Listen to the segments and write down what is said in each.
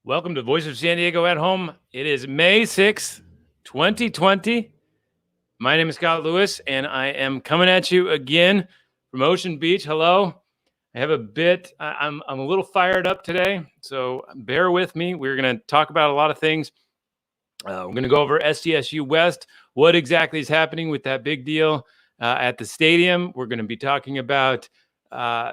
Welcome to Voice of San Diego at Home. It is May 6th, 2020. My name is Scott Lewis, and I am coming at you again from Ocean Beach. Hello. I have I'm a little fired up today, so bear with me. We're going to talk about a lot of things. We're going to go over SDSU West, what exactly is happening with that big deal at the stadium. We're going to be talking about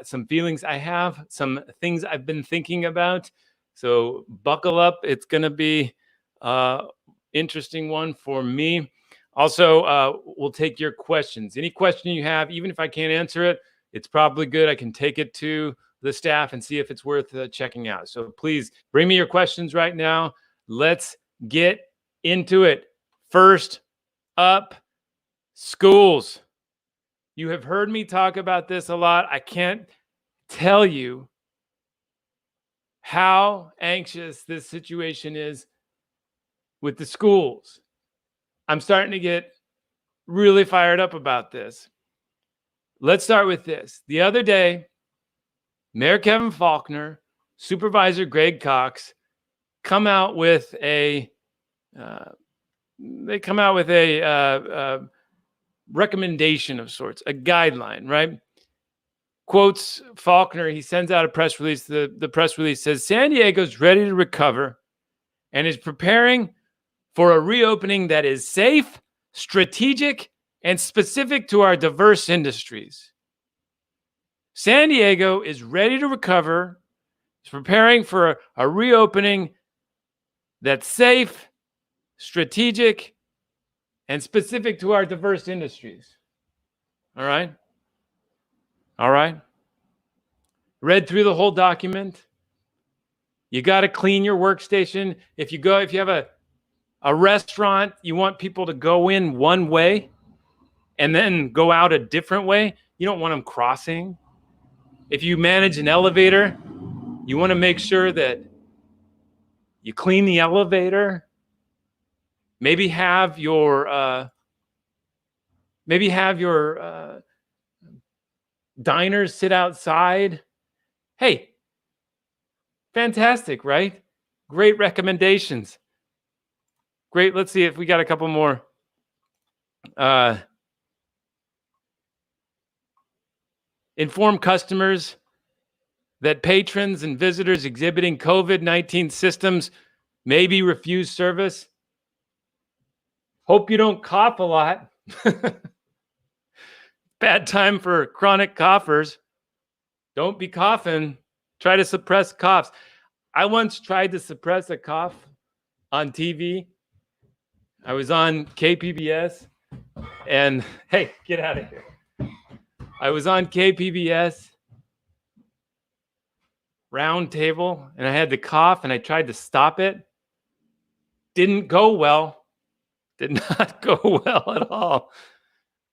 some feelings I have, some things I've been thinking about. So buckle up. It's going to be an interesting one for me. Also, we'll take your questions. Any question you have, even if I can't answer it, it's probably good. I can take it to the staff and see if it's worth checking out. So please bring me your questions right now. Let's get into it. First up, schools. You have heard me talk about this a lot. I can't tell you how anxious this situation is with the schools. I'm starting to get really fired up about this. Let's start with this. The other day, Mayor Kevin Faulconer, Supervisor Greg Cox come out with a recommendation of sorts, a guideline, right? Quotes Faulconer, he sends out a press release. The press release says, San Diego's ready to recover and is preparing for a reopening that is safe, strategic, and specific to our diverse industries. San Diego is ready to recover, is preparing for a reopening that's safe, strategic, and specific to our diverse industries. All right? All right? Read through the whole document. You got to clean your workstation. If you have a restaurant, you want people to go in one way and then go out a different way. You don't want them crossing. If you manage an elevator, you want to make sure that you clean the elevator. Maybe have your diners sit outside. Hey, fantastic, right? Great recommendations. Great. Let's see if we got a couple more. Inform customers that patrons and visitors exhibiting COVID-19 symptoms may be refused service. Hope you don't cough a lot. Bad time for chronic coughers. Don't be coughing. Try to suppress coughs. I once tried to suppress a cough on TV. I was on KPBS and hey, get out of here. I was on KPBS round table and I had to cough and I tried to stop it. Didn't go well. Did not go well at all.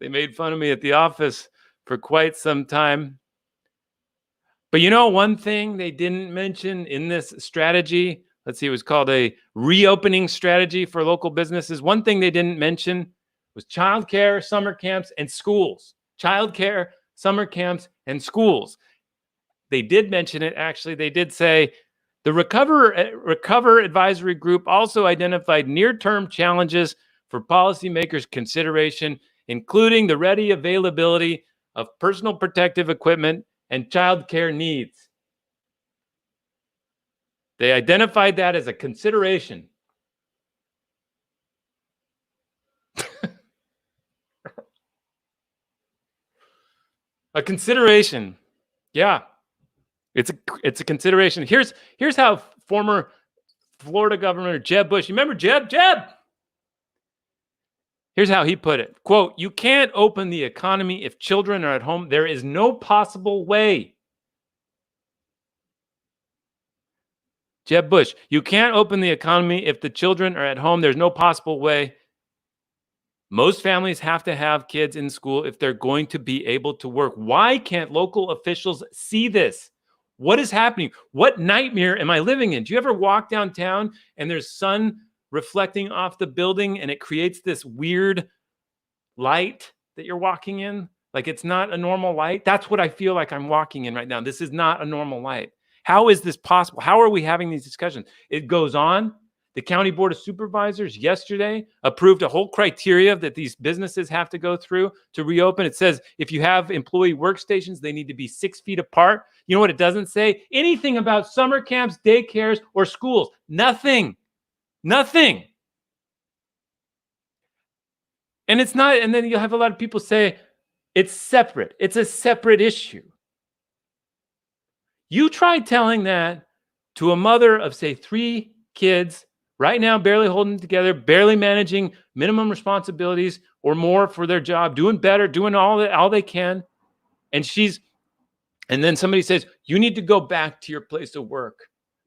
They made fun of me at the office for quite some time. But you know, one thing they didn't mention in this strategy, let's see, it was called a reopening strategy for local businesses. One thing they didn't mention was childcare, summer camps, and schools. Childcare, summer camps, and schools. They did mention it, actually. They did say the Recover Advisory Group also identified near-term challenges for policymakers' consideration, including the ready availability of personal protective equipment and child care needs. They identified that as a consideration. A consideration. Yeah. It's a consideration. Here's how former Florida Governor Jeb Bush, you remember Jeb? Here's how he put it. Quote, you can't open the economy if children are at home. There is no possible way. Jeb Bush, you can't open the economy if the children are at home. There's no possible way. Most families have to have kids in school if they're going to be able to work. Why can't local officials see this? What is happening? What nightmare am I living in? Do you ever walk downtown and there's sun reflecting off the building and it creates this weird light that you're walking in? Like it's not a normal light. That's what I feel like I'm walking in right now. This is not a normal light. How is this possible? How are we having these discussions? It goes on. The County Board of Supervisors yesterday approved a whole criteria that these businesses have to go through to reopen. It says if you have employee workstations, they need to be 6 feet apart. You know what it doesn't say? Anything about summer camps, daycares, or schools. Nothing. Nothing. And it's not, and then you'll have a lot of people say it's separate. It's a separate issue. You try telling that to a mother of, say, 3 kids, right now barely holding together, barely managing minimum responsibilities or more for their job, doing better, doing all they can. And then somebody says, you need to go back to your place of work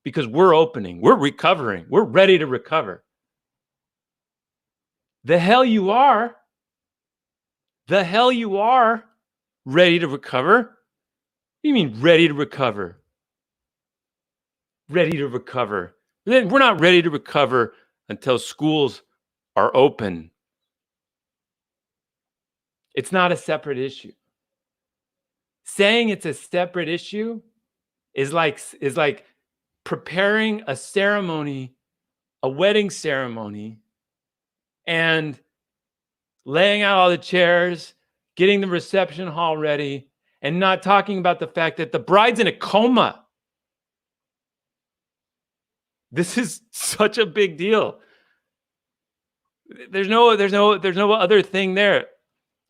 because we're opening, we're recovering, we're ready to recover. The hell you are. The hell you are ready to recover. What do you mean ready to recover? Ready to recover. We're not ready to recover until schools are open. It's not a separate issue. Saying it's a separate issue is like preparing a ceremony, a wedding ceremony, and laying out all the chairs, getting the reception hall ready, and not talking about the fact that the bride's in a coma. This is such a big deal. There's no other thing there.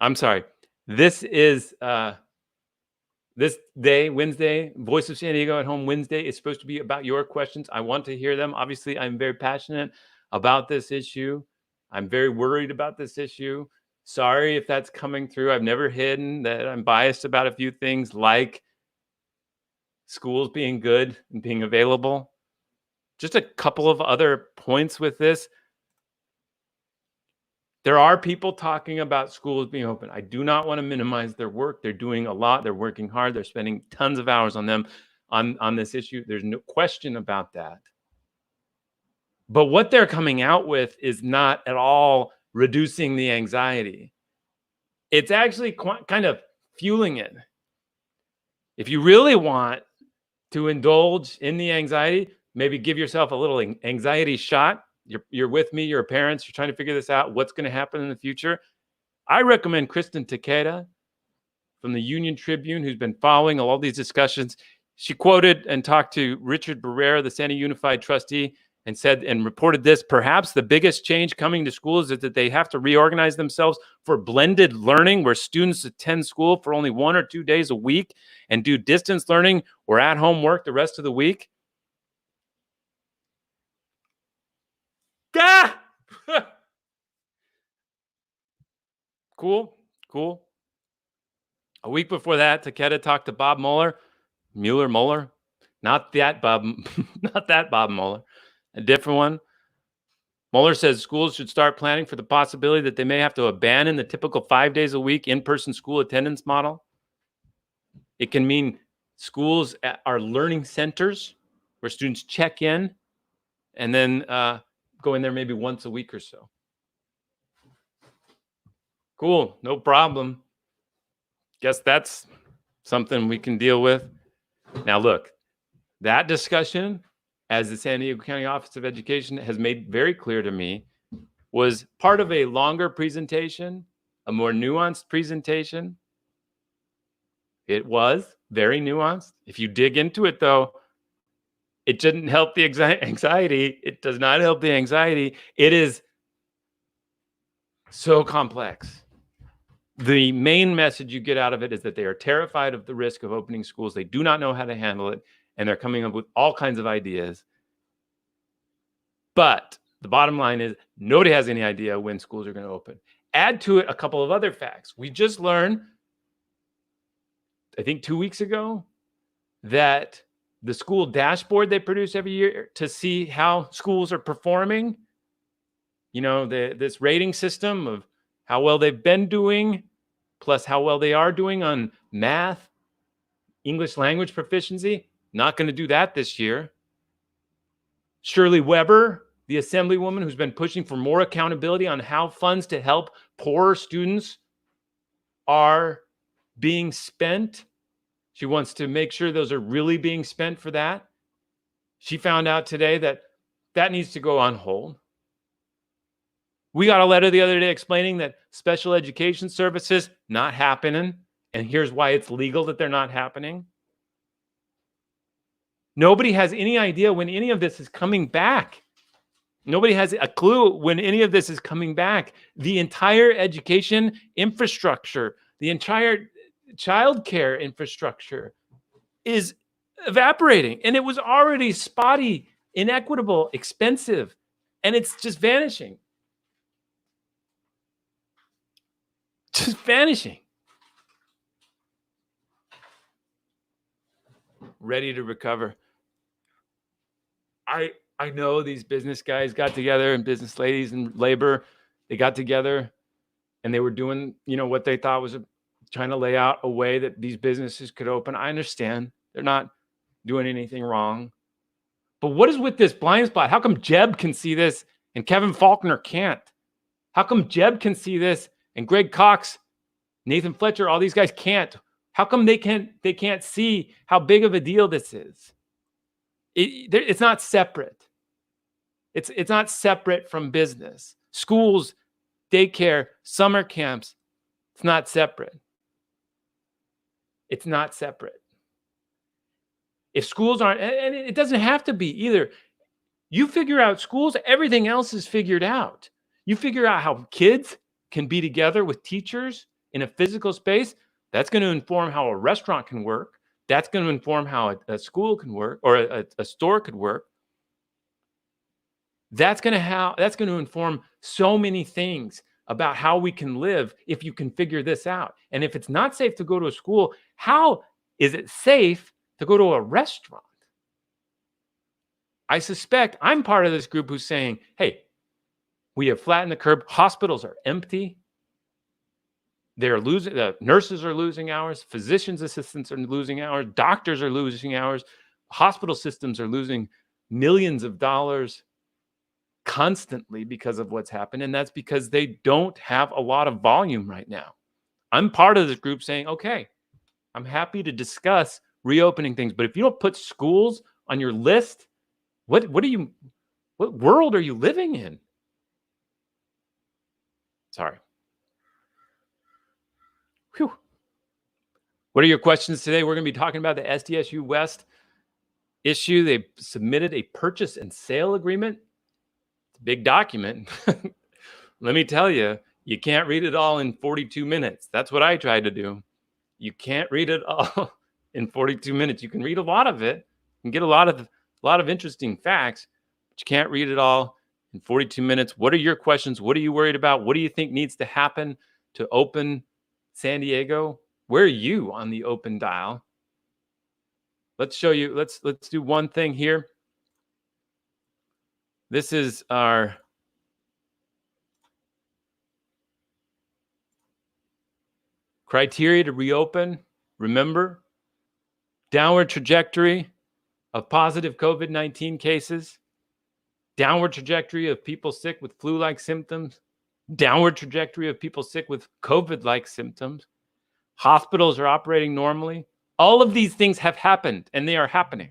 I'm sorry. This is this day, Wednesday, Voice of San Diego at Home Wednesday is supposed to be about your questions. I want to hear them. Obviously, I'm very passionate about this issue. I'm very worried about this issue. Sorry if that's coming through. I've never hidden that I'm biased about a few things like schools being good and being available. Just a couple of other points with this. There are people talking about schools being open. I do not want to minimize their work. They're doing a lot. They're working hard. They're spending tons of hours on them on this issue. There's no question about that. But what they're coming out with is not at all reducing the anxiety. It's actually kind of fueling it. If you really want to indulge in the anxiety, maybe give yourself a little anxiety shot. You're with me, you're parents, you're trying to figure this out, what's going to happen in the future. I recommend Kristen Takeda from the Union Tribune, who's been following all these discussions. She quoted and talked to Richard Barrera, the Santa Unified trustee, and said and reported this: perhaps the biggest change coming to schools is that they have to reorganize themselves for blended learning, where students attend school for only 1 or 2 days a week and do distance learning or at-home work the rest of the week. Ah! Cool. A week before that, Takeda talked to Bob Mueller. Not that Bob Mueller, a different one. Mueller says schools should start planning for the possibility that they may have to abandon the typical 5 days a week in-person school attendance model. It can mean schools are learning centers where students check in and then go in there maybe once a week or so. Cool, no problem. Guess that's something we can deal with. Now, look, that discussion, as the San Diego County Office of Education has made very clear to me, was part of a longer presentation, a more nuanced presentation. It was very nuanced. If you dig into it, though, it didn't help the anxiety. It does not help the anxiety. It is so complex. The main message you get out of it is that they are terrified of the risk of opening schools. They do not know how to handle it, and they're coming up with all kinds of ideas. But the bottom line is nobody has any idea when schools are going to open. Add to it a couple of other facts. We just learned, I think 2 weeks ago, that the school dashboard they produce every year to see how schools are performing, this rating system of how well they've been doing, plus how well they are doing on math, English language proficiency. Not going to do that this year. Shirley Weber, the assemblywoman who's been pushing for more accountability on how funds to help poorer students are being spent. She wants to make sure those are really being spent for that. She found out today that that needs to go on hold. We got a letter the other day explaining that special education services not happening, and here's why it's legal that they're not happening. Nobody has any idea when any of this is coming back. Nobody has a clue when any of this is coming back. The entire education infrastructure, the entire childcare infrastructure is evaporating, and it was already spotty, inequitable, expensive, and it's just vanishing. Just vanishing. Ready to recover. I know these business guys got together, and business ladies and labor, they got together and they were doing, what they thought was trying to lay out a way that these businesses could open. I understand they're not doing anything wrong. But what is with this blind spot? How come Jeb can see this and Kevin Faulconer can't? How come Jeb can see this and Greg Cox, Nathan Fletcher, all these guys can't? How come they can't see how big of a deal this is? It's not separate. It's not separate from business. Schools, daycare, summer camps, it's not separate. It's not separate. If schools aren't, and it doesn't have to be either. You figure out schools, everything else is figured out. You figure out how kids can be together with teachers in a physical space. That's going to inform how a restaurant can work. That's going to inform how a school can work, or a store could work. That's going to inform so many things about how we can live if you can figure this out. And if it's not safe to go to a school, how is it safe to go to a restaurant? I suspect I'm part of this group who's saying, hey, we have flattened the curve. Hospitals are empty. They're losing, the nurses are losing hours, physicians' assistants are losing hours, doctors are losing hours, hospital systems are losing millions of dollars constantly because of what's happened. And that's because they don't have a lot of volume right now. I'm part of this group saying, okay, I'm happy to discuss reopening things, but if you don't put schools on your list, what world are you living in? Sorry. Whew. What are your questions today? We're going to be talking about the SDSU West issue. They submitted a purchase and sale agreement. It's a big document. Let me tell you, you can't read it all in 42 minutes. That's what I tried to do. You can't read it all in 42 minutes. You can read a lot of it and get a lot of interesting facts, but you can't read it all in 42 minutes. What are your questions? What are you worried about? What do you think needs to happen to open San Diego? Where are you on the open dial? Let's show you. Let's do one thing here. This is our criteria to reopen. Remember, downward trajectory of positive COVID-19 cases, downward trajectory of people sick with flu-like symptoms, downward trajectory of people sick with COVID-like symptoms. Hospitals are operating normally. All of these things have happened, and they are happening.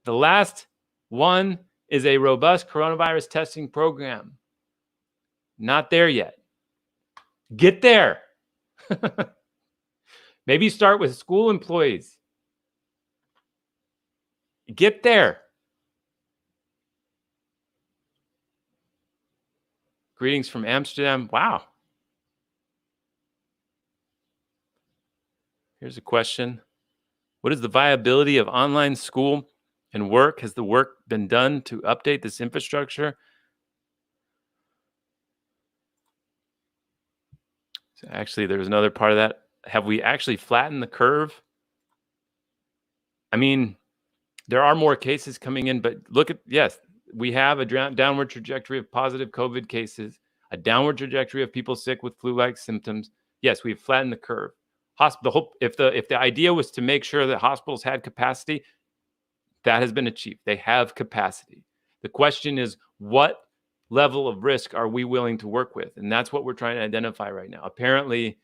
The last one is a robust coronavirus testing program. Not there yet. Get there. Maybe start with school employees. Get there. Greetings from Amsterdam. Wow. Here's a question. What is the viability of online school and work? Has the work been done to update this infrastructure? So actually, there's another part of that. Have we actually flattened the curve? I mean, there are more cases coming in, but look at, yes, we have a downward trajectory of positive COVID cases, a downward trajectory of people sick with flu-like symptoms. Yes, we've flattened the curve. If the idea was to make sure that hospitals had capacity, that has been achieved. They have capacity. The question is, what level of risk are we willing to work with? And that's what we're trying to identify right now. Apparently,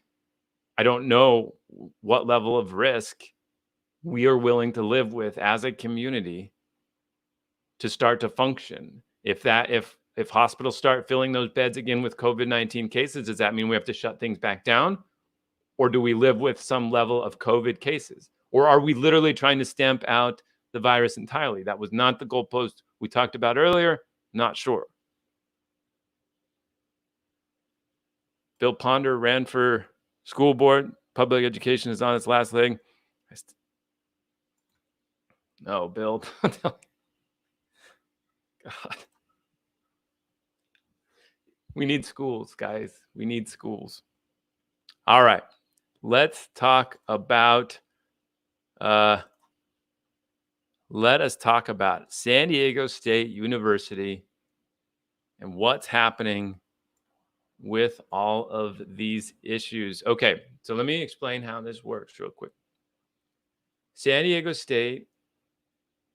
I don't know what level of risk we are willing to live with as a community to start to function. If hospitals start filling those beds again with COVID-19 cases, does that mean we have to shut things back down? Or do we live with some level of COVID cases? Or are we literally trying to stamp out the virus entirely? That was not the goalpost we talked about earlier. Not sure. Bill Ponder ran for school board. Public education is on its last leg. No, Bill. God. We need schools, guys. We need schools. All right. Let's talk about let us talk about San Diego State University and what's happening with all of these issues. Okay, so let me explain how this works real quick. San Diego State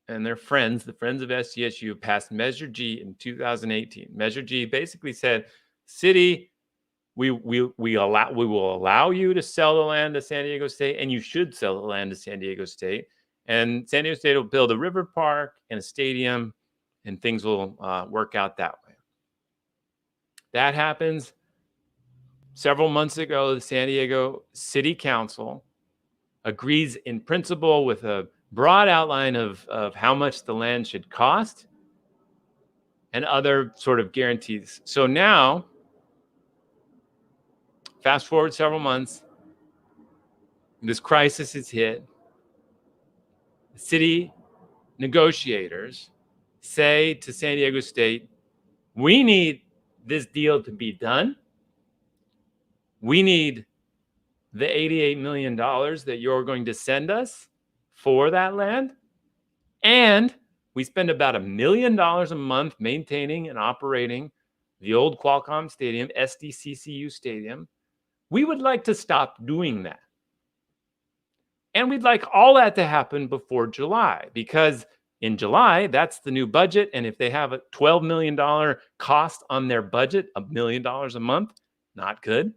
and their friends, the Friends of SDSU, passed Measure G in 2018. Measure G basically said, city, we will allow you to sell the land to San Diego State, and you should sell the land to San Diego State. And San Diego State will build a river park and a stadium, and things will work out that way. That happens. Several months ago, the San Diego City Council agrees in principle with a broad outline of how much the land should cost and other sort of guarantees. So now, fast forward several months, this crisis is hit. The city negotiators say to San Diego State, we need this deal to be done. We need the $88 million that you're going to send us for that land. And we spend about $1 million a month maintaining and operating the old Qualcomm Stadium, SDCCU Stadium. We would like to stop doing that. And we'd like all that to happen before July, because in July, that's the new budget. And if they have a $12 million cost on their budget, $1 million a month, not good.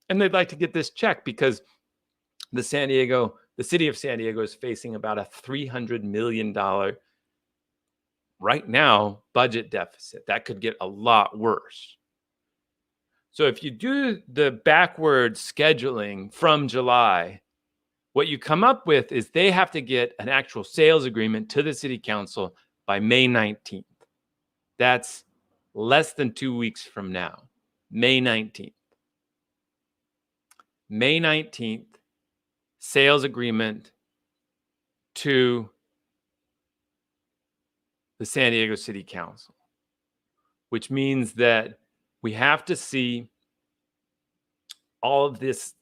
And they'd like to get this checked because the city of San Diego is facing about a $300 million right now budget deficit. That could get a lot worse. So if you do the backward scheduling from July, what you come up with is they have to get an actual sales agreement to the city council by May 19th. That's less than 2 weeks from now, May 19th. May 19th, sales agreement to the San Diego City Council, which means that we have to see all of this,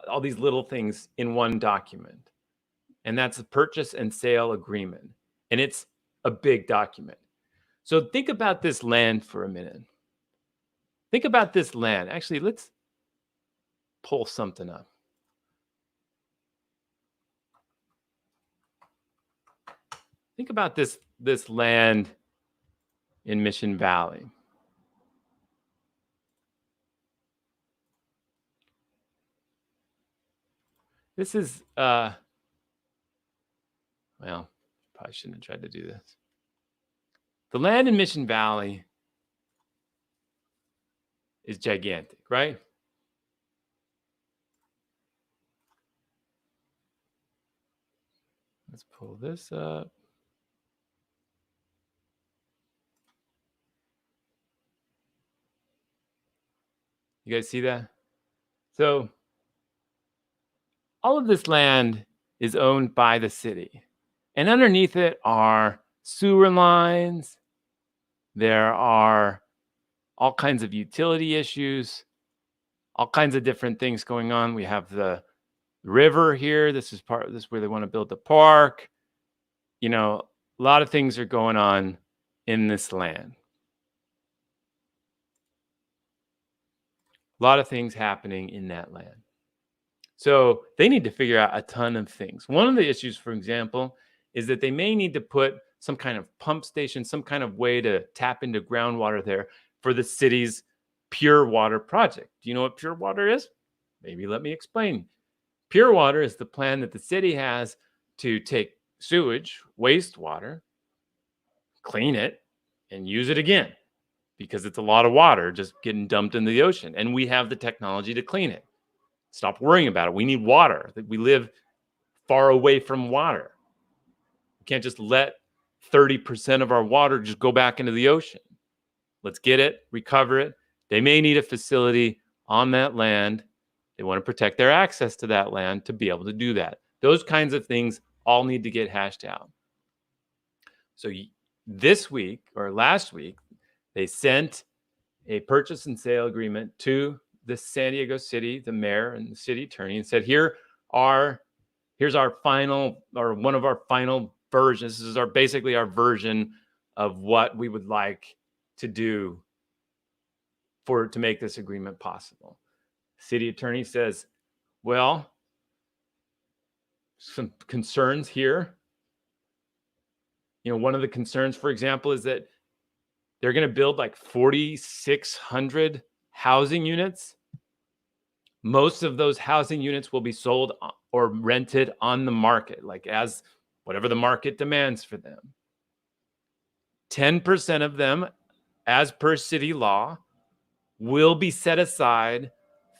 all these little things in one document. And that's a purchase and sale agreement. And it's a big document. So think about this land for a minute. Think about this land. Actually, let's pull something up. Think about this land in Mission Valley. This is, well, probably shouldn't have tried to do this. The land in Mission Valley is gigantic, right? Let's pull this up. You guys see that? So all of this land is owned by the city. And underneath it are sewer lines. There are all kinds of utility issues, all kinds of different things going on. We have the river here. This is where they want to build the park. You know, a lot of things are going on in this land. A lot of things happening in that land. So they need to figure out a ton of things. One of the issues, for example, is that they may need to put some kind of pump station, some kind of way to tap into groundwater there for the city's pure water project. Do you know what pure water is? Maybe let me explain. Pure water is the plan that the city has to take sewage, wastewater, clean it, and use it again, because it's a lot of water just getting dumped into the ocean. And we have the technology to clean it. Stop worrying about it. We need water. We live far away from water. We can't just let 30% of our water just go back into the ocean. Let's get it, recover it. They may need a facility on that land. They want to protect their access to that land to be able to do that. Those kinds of things all need to get hashed out. So this week or last week, they sent a purchase and sale agreement to the San Diego City, the mayor and the city attorney, and said, here's our final, or one of our final versions. This is basically our version of what we would like to do to make this agreement possible. City attorney says, well, some concerns here. One of the concerns, for example, is that they're going to build like 4,600 housing units. Most of those housing units will be sold or rented on the market, like as whatever the market demands for them. 10% of them, as per city law, will be set aside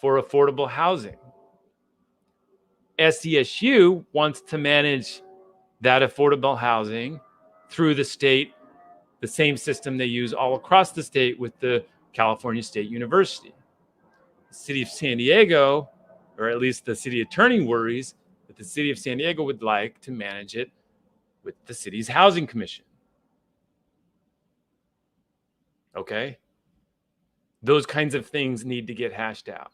for affordable housing. SDSU wants to manage that affordable housing through the state, the same system they use all across the state with the California State University. The city of San Diego, or at least the city attorney, worries that the city of San Diego would like to manage it with the city's housing commission. Okay? Those kinds of things need to get hashed out.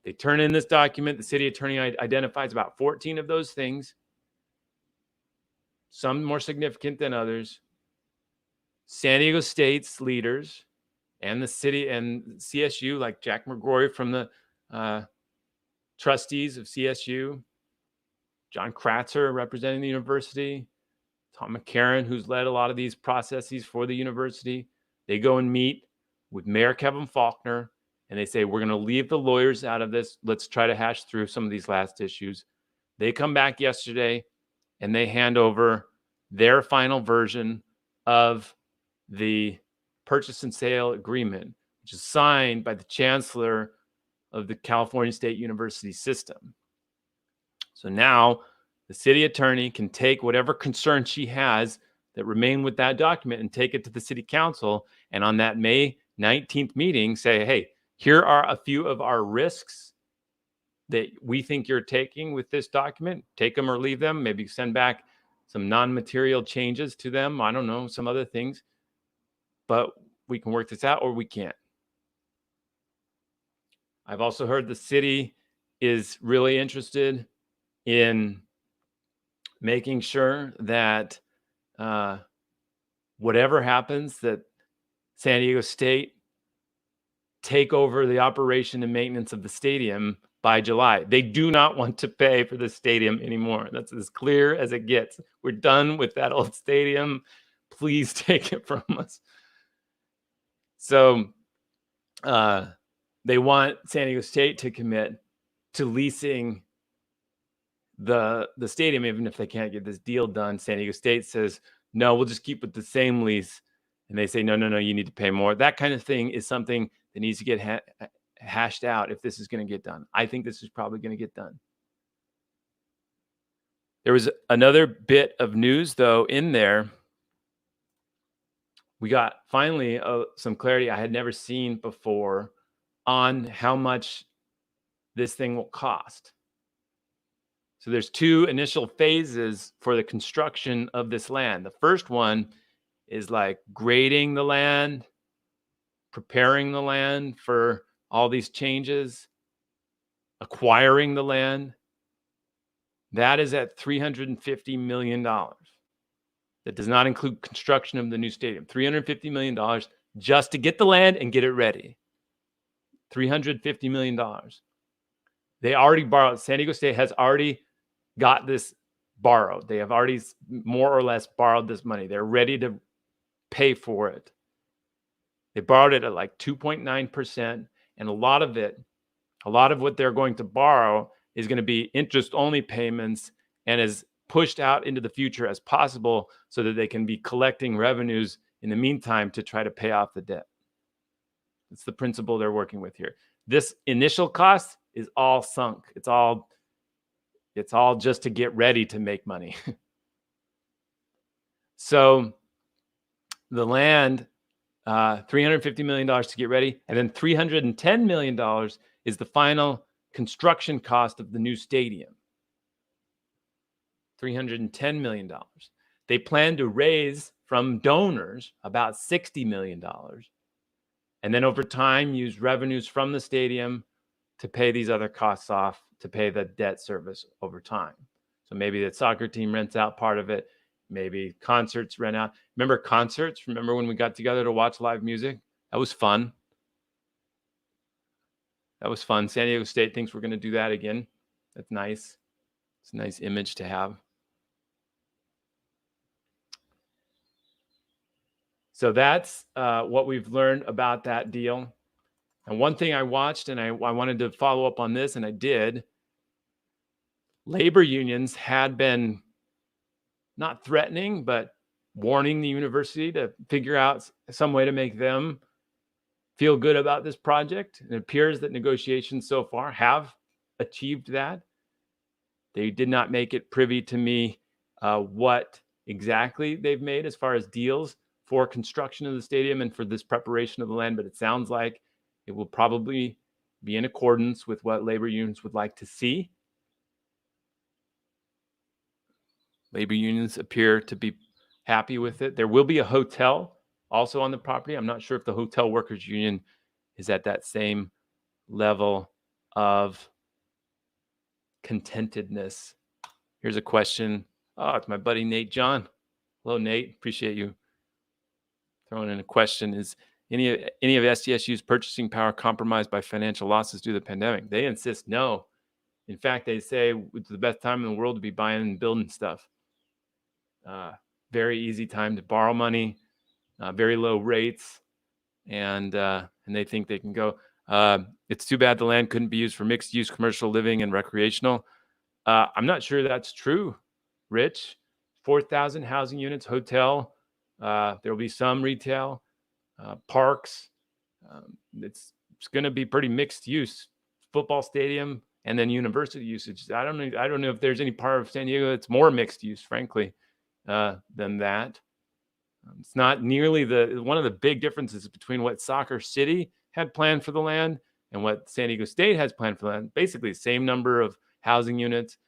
They turn in this document. The city attorney identifies about 14 of those things, some more significant than others. San Diego State's leaders and the city and CSU, like Jack McGrory from the trustees of CSU, John Kratzer representing the university, Tom McCarron, who's led a lot of these processes for the university, they go and meet with Mayor Kevin Faulconer, and they say, we're going to leave the lawyers out of this. Let's try to hash through some of these last issues. They come back yesterday, and they hand over their final version of the purchase and sale agreement, which is signed by the chancellor of the California State University system. So now the city attorney can take whatever concern she has that remain with that document and take it to the city council. And on that May 19th meeting, say, hey, here are a few of our risks that we think you're taking with this document. Take them or leave them. Maybe send back some non-material changes to them. I don't know, some other things. But we can work this out or we can't. I've also heard the city is really interested in making sure that whatever happens, that San Diego State take over the operation and maintenance of the stadium by July. They do not want to pay for the stadium anymore. That's as clear as it gets. We're done with that old stadium. Please take it from us. So they want San Diego State to commit to leasing the stadium, even if they can't get this deal done. San Diego State says, no, we'll just keep with the same lease. And they say, no, you need to pay more. That kind of thing is something that needs to get hashed out if this is going to get done. I think this is probably going to get done. There was another bit of news, though, in there. We got finally some clarity I had never seen before on how much this thing will cost. So there's two initial phases for the construction of this land. The first one is like grading the land, preparing the land for all these changes, acquiring the land. That is at $350 million. That does not include construction of the new stadium. $350 million just to get the land and get it ready. $350 million. They already borrowed. San Diego State has already got this borrowed. They have already more or less borrowed this money. They're ready to pay for it. They borrowed it at like 2.9%, and a lot of it, A lot of what they're going to borrow is going to be interest-only payments and as pushed out into the future as possible so that they can be collecting revenues in the meantime to try to pay off the debt. That's the principle they're working with here. This initial cost is all sunk. It's all just to get ready to make money. So the land, $350 million to get ready, and then $310 million is the final construction cost of the new stadium. $310 million. They plan to raise from donors about $60 million. And then over time, use revenues from the stadium to pay these other costs off, to pay the debt service over time. So maybe the soccer team rents out part of it. Maybe concerts rent out. Remember concerts? Remember when we got together to watch live music? That was fun. That was fun. San Diego State thinks we're going to do that again. That's nice. It's a nice image to have. So that's what we've learned about that deal. And one thing I watched, and I wanted to follow up on this, and I did. Labor unions had been not threatening, but warning the university to figure out some way to make them feel good about this project. It appears that negotiations so far have achieved that. They did not make it privy to me what exactly they've made as far as deals for construction of the stadium and for this preparation of the land, but it sounds like it will probably be in accordance with what labor unions would like to see. Labor unions appear to be happy with it. There will be a hotel also on the property. I'm not sure if the hotel workers union is at that same level of contentedness. Here's a question. Oh, it's my buddy Nate John. Hello, Nate. Appreciate you throwing in a question. Is any of SDSU's purchasing power compromised by financial losses due to the pandemic? They insist no. In fact, they say it's the best time in the world to be buying and building stuff. Very easy time to borrow money, very low rates, and they think they can go. It's too bad the land couldn't be used for mixed use, commercial living, and recreational. I'm not sure that's true, Rich. 4,000 housing units, hotel. There will be some retail, parks. It's going to be pretty mixed use. Football stadium and then university usage. I don't know if there's any part of San Diego that's more mixed use, frankly, than that. It's not nearly one of the big differences between what Soccer City had planned for the land and what San Diego State has planned for the land. Basically, the same number of housing units,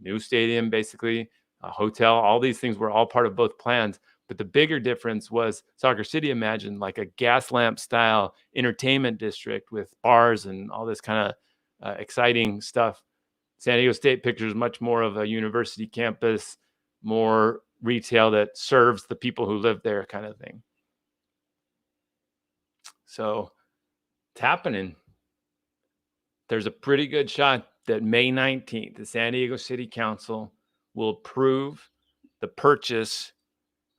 new stadium, basically, a hotel. All these things were all part of both plans. But the bigger difference was Soccer City imagined like a gas lamp style entertainment district with bars and all this kind of exciting stuff. San Diego State pictures much more of a university campus, more retail that serves the people who live there kind of thing. So it's happening. There's a pretty good shot that May 19th, the San Diego City Council will approve the purchase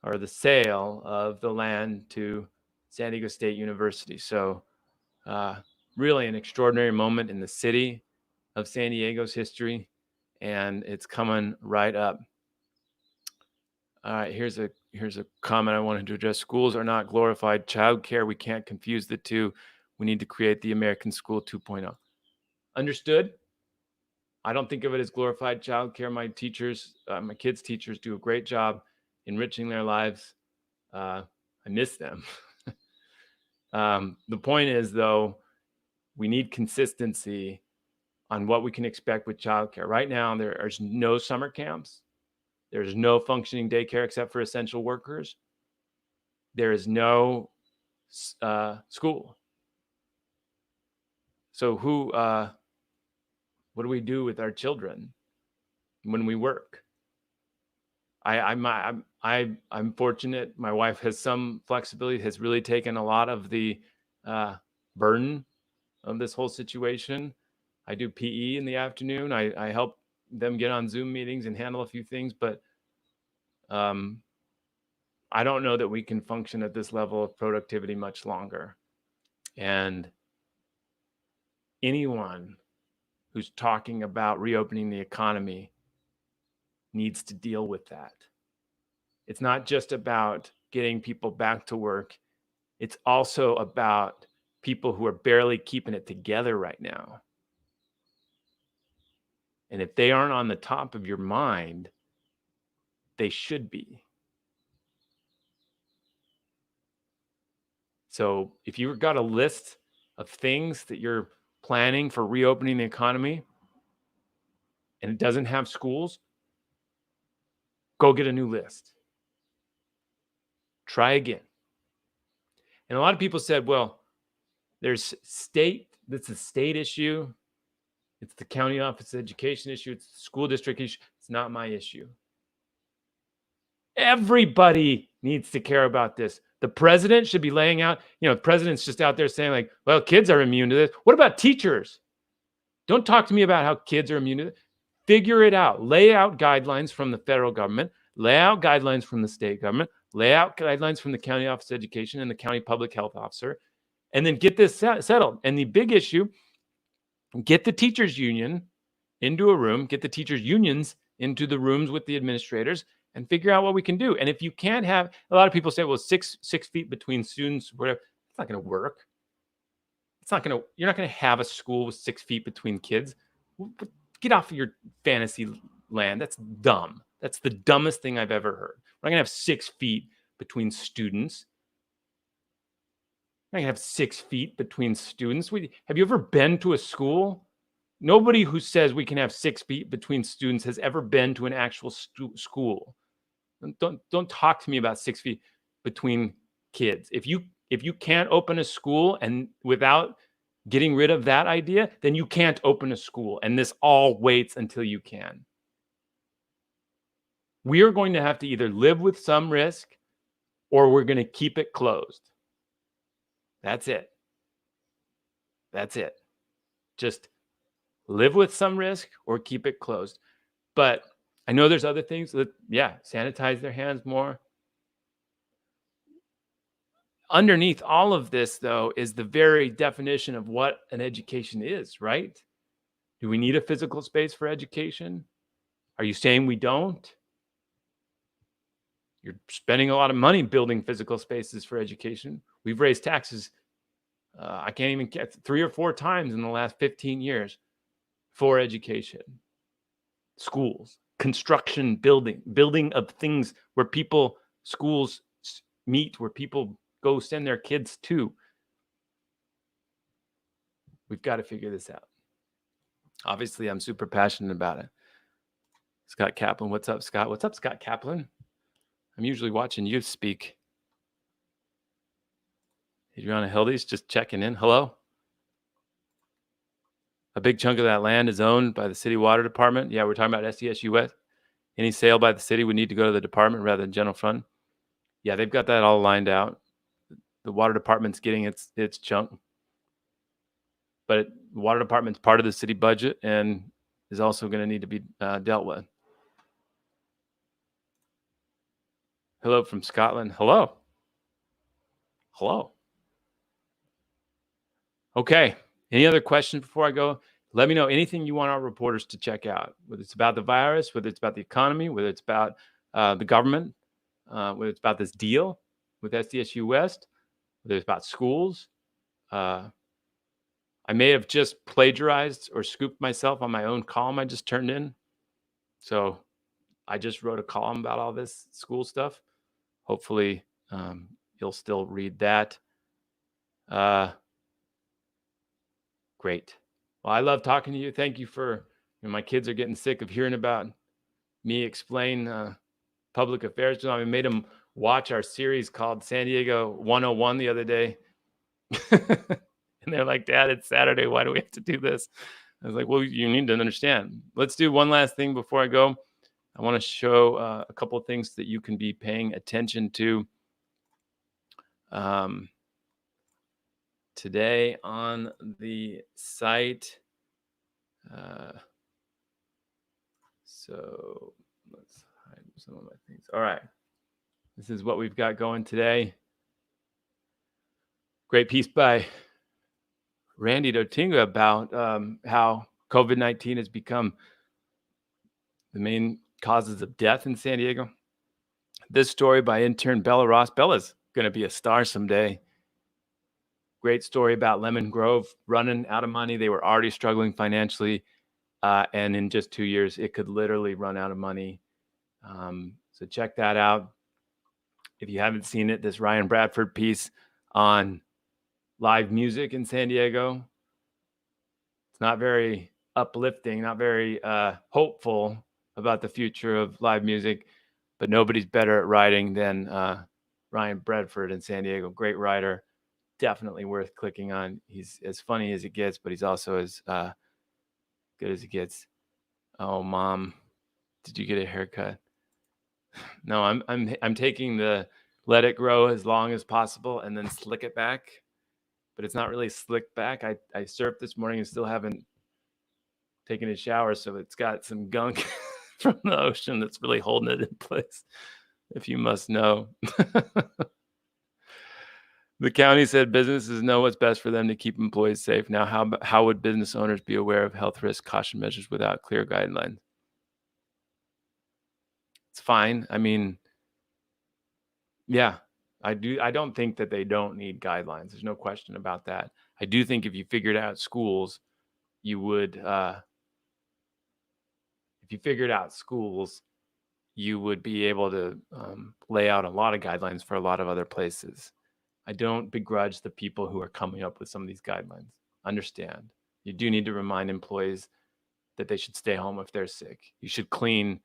or the sale of the land to San Diego State University. So really an extraordinary moment in the city of San Diego's history, and it's coming right up. All right, here's a comment I wanted to address. Schools are not glorified childcare. We can't confuse the two. We need to create the American School 2.0. Understood? I don't think of it as glorified childcare. My teachers, my kids' teachers do a great job enriching their lives. I miss them. The point is, though, we need consistency on what we can expect with childcare. Right now, there are no summer camps. There's no functioning daycare except for essential workers. There is no school. So what do we do with our children when we work? I'm fortunate. My wife has some flexibility, has really taken a lot of the burden of this whole situation. I do PE in the afternoon. I help them get on Zoom meetings and handle a few things, but I don't know that we can function at this level of productivity much longer. And anyone who's talking about reopening the economy needs to deal with that. It's not just about getting people back to work. It's also about people who are barely keeping it together right now. And if they aren't on the top of your mind, they should be. So if you've got a list of things that you're planning for reopening the economy and it doesn't have schools, go get a new list. Try again. And a lot of people said, well, there's that's a state issue. It's the county office education issue. It's the school district issue. It's not my issue. Everybody needs to care about this. The president should be laying out, the president's just out there saying like, well, kids are immune to this. What about teachers? Don't talk to me about how kids are immune to this. Figure it out. Lay out guidelines from the federal government. Lay out guidelines from the state government. Lay out guidelines from the county office of education and the county public health officer. And then get this settled. And the big issue, get the teachers union into a room, get the teachers unions into the rooms with the administrators and figure out what we can do. And if you can't have, a lot of people say, well, six feet between students, whatever. It's not going to work. You're not going to have a school with 6 feet between kids. Get off of your fantasy land. That's dumb. That's the dumbest thing I've ever heard. We're not going to have 6 feet between students. We're not going to have 6 feet between students. Have you ever been to a school? Nobody who says we can have 6 feet between students has ever been to an actual school. Don't talk to me about 6 feet between kids. If you can't open a school and without getting rid of that idea, then you can't open a school. And this all waits until you can. We are going to have to either live with some risk or we're going to keep it closed. That's it. That's it. Just live with some risk or keep it closed. But I know there's other things that, sanitize their hands more. Underneath all of this, though, is the very definition of what an education is, right? Do we need a physical space for education? Are you saying we don't? You're spending a lot of money building physical spaces for education. We've raised taxes, I can't even get 3 or 4 times in the last 15 years for education. Schools, construction, building of things where schools meet, where people go send their kids to. We've got to figure this out. Obviously, I'm super passionate about it. Scott Kaplan, what's up, Scott? What's up, Scott Kaplan? I'm usually watching you speak. Adriana Hildy's just checking in. Hello. A big chunk of that land is owned by the city water department. Yeah, we're talking about SDSU West. Any sale by the city would need to go to the department rather than general fund. Yeah, they've got that all lined out. The water department's getting its chunk. But the water department's part of the city budget and is also going to need to be dealt with. Hello from Scotland. Hello. Okay. Any other questions before I go? Let me know anything you want our reporters to check out, whether it's about the virus, whether it's about the economy, whether it's about the government, whether it's about this deal with SDSU West, whether it's about schools. I may have just plagiarized or scooped myself on my own column I just turned in. So I just wrote a column about all this school stuff. Hopefully you'll still read that. Great. Well, I love talking to you. Thank you for, my kids are getting sick of hearing about me explain public affairs. I made them watch our series called San Diego 101 the other day. And they're like, Dad, it's Saturday. Why do we have to do this? I was like, well, you need to understand. Let's do one last thing before I go. I want to show a couple of things that you can be paying attention to today on the site. So let's hide some of my things. All right. This is what we've got going today. Great piece by Randy Dotinga about how COVID-19 has become the main causes of death in San Diego. This story by intern Bella Ross. Bella's going to be a star someday. Great story about Lemon Grove running out of money. They were already struggling financially. And in just 2 years, it could literally run out of money. So check that out. If you haven't seen it, this Ryan Bradford piece on live music in San Diego. It's not very uplifting, not very hopeful about the future of live music, but nobody's better at writing than Ryan Bradford in San Diego. Great writer. Definitely worth clicking on. He's as funny as it gets, but he's also as good as it gets. Oh, Mom, did you get a haircut? No, I'm taking the let it grow as long as possible and then slick it back, but it's not really slicked back. I surfed this morning and still haven't taken a shower, so it's got some gunk from the ocean that's really holding it in place, if you must know. The county said businesses know what's best for them to keep employees safe. Now, how would business owners be aware of health risk caution measures without clear guidelines? It's fine. I mean, yeah, I don't think that they don't need guidelines. There's no question about that. I do think if you figured out schools, you would, be able to lay out a lot of guidelines for a lot of other places. I don't begrudge the people who are coming up with some of these guidelines. Understand, you do need to remind employees that they should stay home if they're sick. You should clean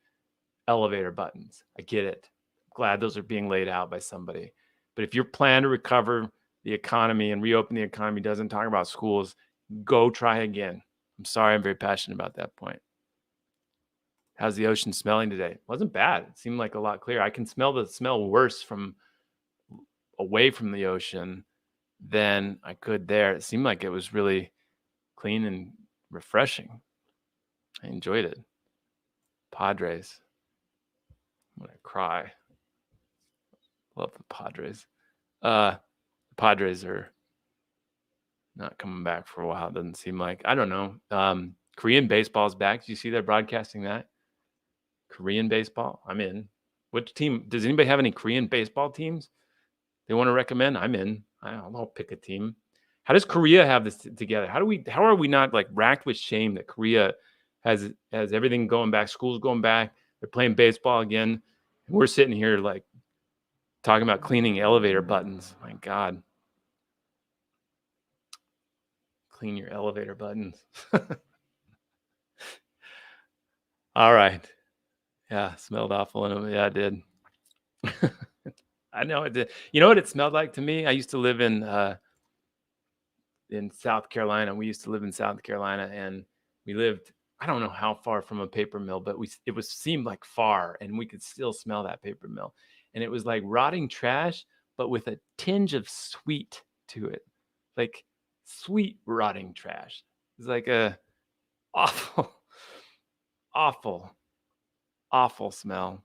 elevator buttons. I get it. Glad those are being laid out by somebody. But if your plan to recover the economy and reopen the economy doesn't talk about schools, go try again. I'm sorry, I'm very passionate about that point. How's the ocean smelling today? Wasn't bad. It seemed like a lot clearer. I can smell the smell worse from away from the ocean than I could there. It seemed like it was really clean and refreshing. I enjoyed it. Padres. I'm gonna cry. Love the Padres. The Padres are not coming back for a while. It doesn't seem like. I don't know. Korean baseball's back. Do you see they're broadcasting that? Korean baseball? I'm in. Which team? Does anybody have any Korean baseball teams they want to recommend? I'm in. I'll pick a team. How does Korea have this together? How are we not like racked with shame that Korea has everything going back, schools going back, they're playing baseball again, and we're sitting here like talking about cleaning elevator buttons. My God. Clean your elevator buttons. All right. Yeah, smelled awful. Yeah, it did. I know it did. You know what it smelled like to me? I used to live in South Carolina. We used to live in South Carolina, and we lived, I don't know how far from a paper mill, but it seemed like far, and we could still smell that paper mill. And it was like rotting trash, but with a tinge of sweet to it, like sweet rotting trash. It's like a awful, awful, awful smell.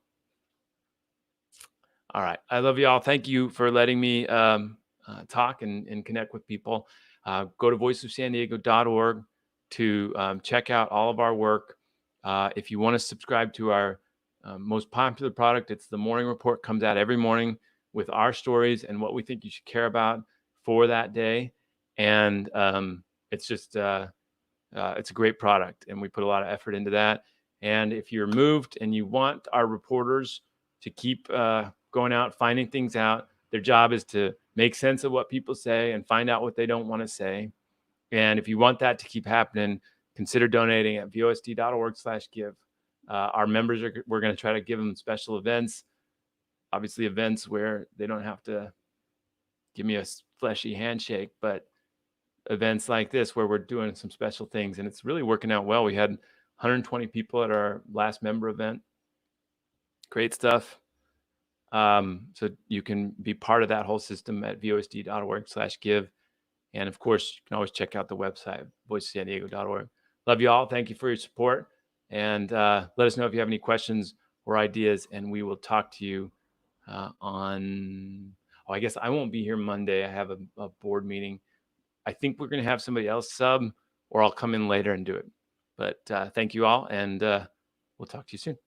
All right. I love you all. Thank you for letting me talk and connect with people. Go to voiceofsandiego.org to check out all of our work. If you want to subscribe to our most popular product, it's the Morning Report. Comes out every morning with our stories and what we think you should care about for that day. And it's just, it's a great product, and we put a lot of effort into that. And if you're moved and you want our reporters to keep going out, finding things out, their job is to make sense of what people say and find out what they don't want to say. And if you want that to keep happening, consider donating at vosd.org/give. Our members we're going to try to give them special events, obviously events where they don't have to give me a fleshy handshake, but events like this where we're doing some special things, and it's really working out well. We had 120 people at our last member event. Great stuff. So you can be part of that whole system at vosd.org/give. And of course, you can always check out the website, voicesandiego.org. Love you all. Thank you for your support. And let us know if you have any questions or ideas, and we will talk to you I guess I won't be here Monday. I have a board meeting. I think we're going to have somebody else sub, or I'll come in later and do it. But thank you all, and we'll talk to you soon.